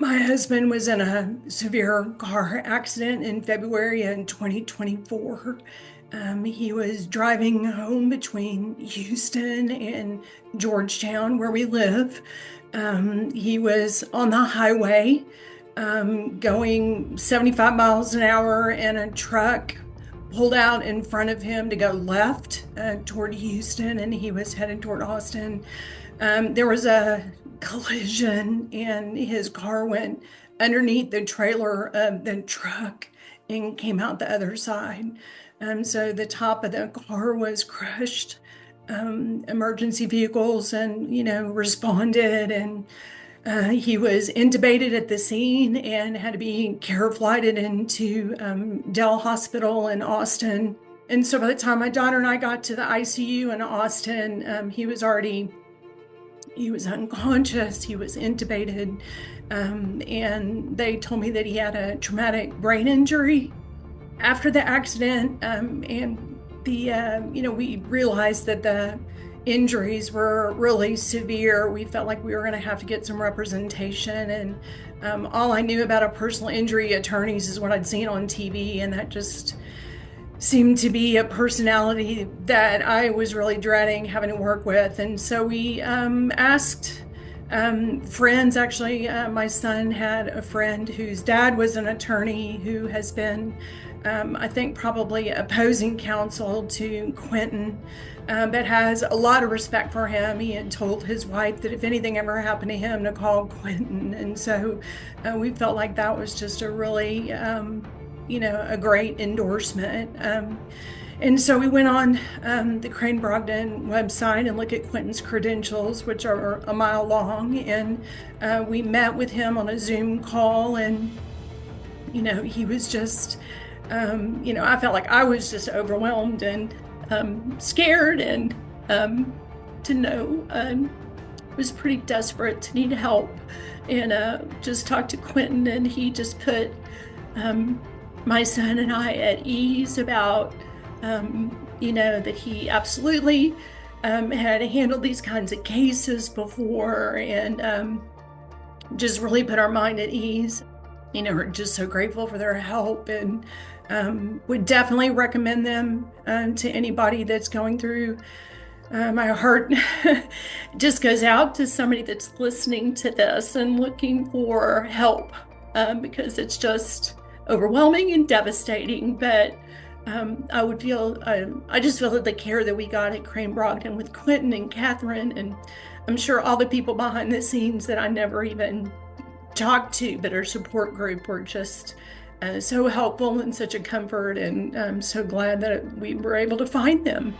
My husband was in a severe car accident in February in 2024. He was driving home between Houston and Georgetown, where we live. He was on the highway going 75 miles an hour, and a truck pulled out in front of him to go left toward Houston, and he was headed toward Austin. There was a collision, and his car went underneath the trailer of the truck and came out the other side. So the top of the car was crushed. Emergency vehicles responded, and he was intubated at the scene and had to be care flighted into Dell Hospital in Austin. And so by the time my daughter and I got to the ICU in Austin, he was unconscious, he was intubated, and they told me that he had a traumatic brain injury after the accident. We realized that the injuries were really severe. We felt like we were going to have to get some representation, and all I knew about a personal injury attorneys is what I'd seen on TV, and that just seemed to be a personality that I was really dreading having to work with. And so we asked friends. Actually, my son had a friend whose dad was an attorney who has been, I think, probably opposing counsel to Quentin, but has a lot of respect for him. He had told his wife that if anything ever happened to him, to call Quentin. And so we felt like that was just a really a great endorsement. And so we went on the Crain Brogdon website and looked at Quentin's credentials, which are a mile long. And we met with him on a Zoom call. And, he was just, I felt like I was just overwhelmed and scared, and to know was pretty desperate to need help. And just talked to Quentin, and he just put my son and I at ease about, that he absolutely had handled these kinds of cases before, and just really put our mind at ease. We're just so grateful for their help, and would definitely recommend them to anybody that's going through. My heart just goes out to somebody that's listening to this and looking for help, because it's just overwhelming and devastating. But I just feel that the care that we got at Crain Brogdon with Quentin and Catherine, and I'm sure all the people behind the scenes that I never even talked to, but our support group, were just so helpful and such a comfort. And I'm so glad that we were able to find them.